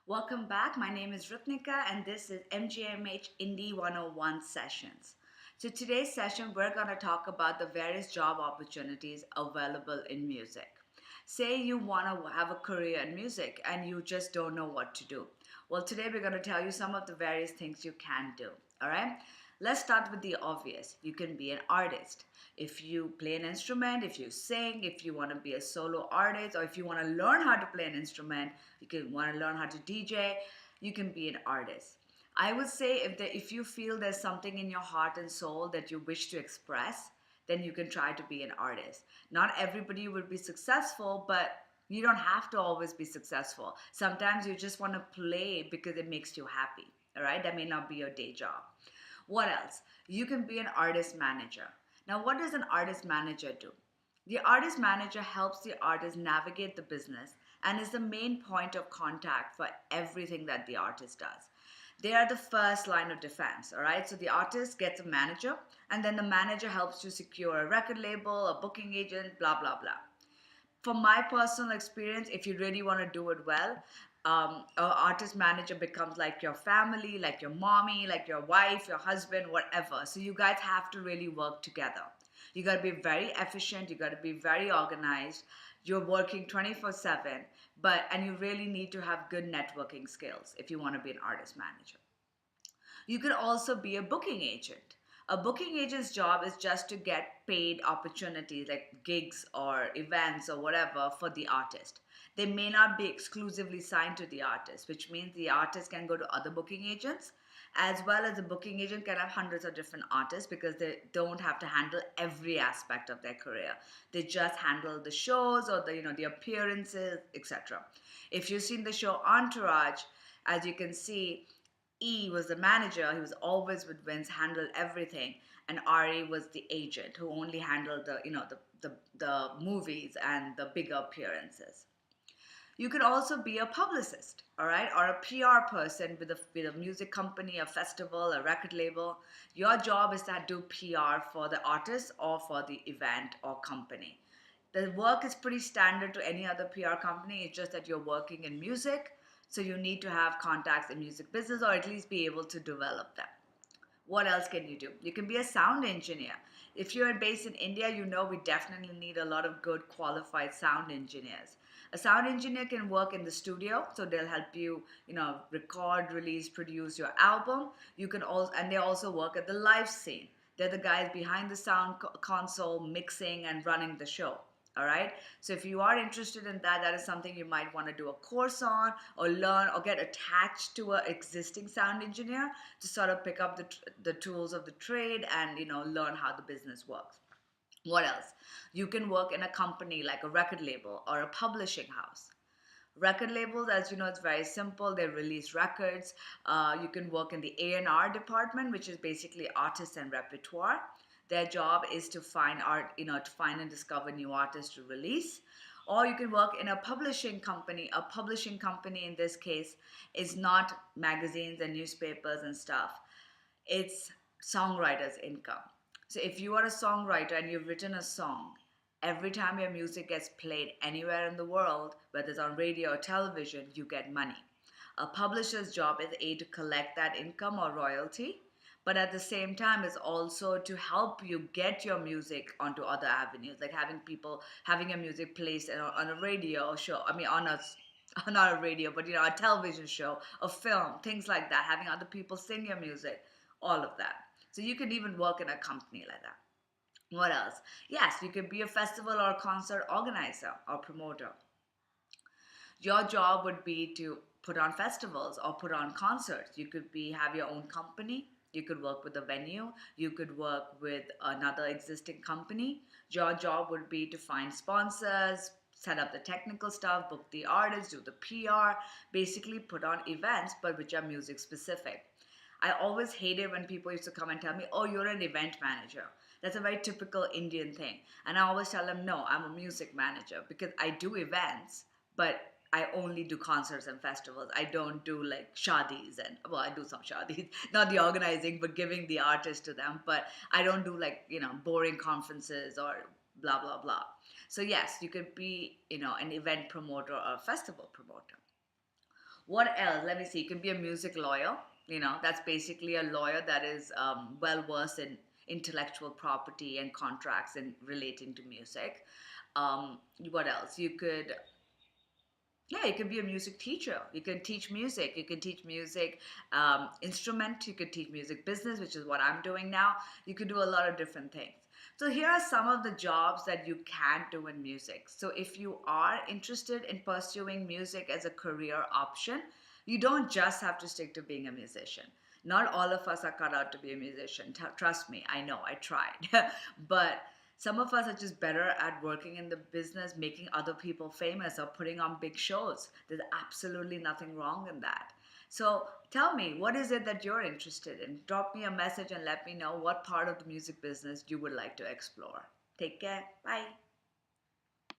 Welcome back. My name is Rutnika and this is MGMH Indie 101 Sessions. So today's session we're going to talk about the various job opportunities available in music. Say you want to have a career in music and you just don't know what to do. Well, today we're going to tell you some of the various things you can do. All right? Let's start with the obvious. You can be an artist. If you play an instrument, if you sing, if you want to be a solo artist, or if you want to learn how to play an instrument, you can want to learn how to DJ, you can be an artist. I would say if you feel there's something in your heart and soul that you wish to express, then you can try to be an artist. Not everybody will be successful, but you don't have to always be successful. Sometimes you just want to play because it makes you happy. All right, that may not be your day job. What else? You can be an artist manager. Now, what does an artist manager do? The artist manager helps the artist navigate the business and is the main point of contact for everything that the artist does. They are the first line of defense, all right? So the artist gets a manager, and then the manager helps to secure a record label, a booking agent, blah, blah, blah. From my personal experience, if you really want to do it well, an artist manager becomes like your family, like your mommy, like your wife, your husband, whatever. So you guys have to really work together. You got to be very efficient. You got to be very organized. You're working 24/7, and you really need to have good networking skills if you want to be an artist manager. You could also be a booking agent. A booking agent's job is just to get paid opportunities like gigs or events or whatever for the artist. They may not be exclusively signed to the artist, which means the artist can go to other booking agents, as well as the booking agent can have hundreds of different artists because they don't have to handle every aspect of their career. They just handle the shows or the appearances, etc. If you've seen the show Entourage, as you can see, E was the manager. He was always with Vince, handled everything, and Ari was the agent who only handled the movies and the bigger appearances. You could also be a publicist, all right, or a PR person with a music company, a festival, a record label. Your job is to do PR for the artist or for the event or company. The work is pretty standard to any other PR company. It's just that you're working in music, so you need to have contacts in music business or at least be able to develop them. What else can you do? You can be a sound engineer. If you're based in India, you know we definitely need a lot of good qualified sound engineers. A sound engineer can work in the studio, so they'll help you, record, release, produce your album. You can also, and they also work at the live scene. They're the guys behind the sound console, mixing and running the show. All right. So if you are interested in that, that is something you might want to do a course on or learn or get attached to an existing sound engineer to sort of pick up the tools of the trade and, learn how the business works. What else? You can work in a company like a record label or a publishing house. Record labels, as you know, it's very simple. They release records. You can work in the A&R department, which is basically artists and repertoire. Their job is to find to find and discover new artists to release. Or you can work in a publishing company. A publishing company in this case is not magazines and newspapers and stuff. It's songwriters' income. So if you are a songwriter and you've written a song, every time your music gets played anywhere in the world, whether it's on radio or television, you get money. A publisher's job is to collect that income or royalty, but at the same time is also to help you get your music onto other avenues, like having your music placed on a radio show. I mean, not a radio, but a television show, a film, things like that. Having other people sing your music, all of that. So you can even work in a company like that. What else? Yes, you could be a festival or a concert organizer or promoter. Your job would be to put on festivals or put on concerts. You could have your own company. You could work with a venue. You could work with another existing company. Your job would be to find sponsors, set up the technical stuff, book the artists, do the PR, basically put on events, but which are music specific. I always hated when people used to come and tell me, oh, you're an event manager. That's a very typical Indian thing. And I always tell them, no, I'm a music manager because I do events, but I only do concerts and festivals. I don't do like shadis I do some shadis, not the organizing, but giving the artist to them. But I don't do like, boring conferences or blah, blah, blah. So yes, you could be, an event promoter or a festival promoter. What else? Let me see. You can be a music lawyer. That's basically a lawyer that is well versed in intellectual property and contracts and relating to music. What else? You could be a music teacher. You can teach music. You can teach music instrument. You could teach music business, which is what I'm doing now. You could do a lot of different things. So here are some of the jobs that you can do in music. So if you are interested in pursuing music as a career option, you don't just have to stick to being a musician. Not all of us are cut out to be a musician. Trust me, I know, I tried. But some of us are just better at working in the business, making other people famous, or putting on big shows. There's absolutely nothing wrong in that. So tell me, what is it that you're interested in? Drop me a message and let me know what part of the music business you would like to explore. Take care. Bye.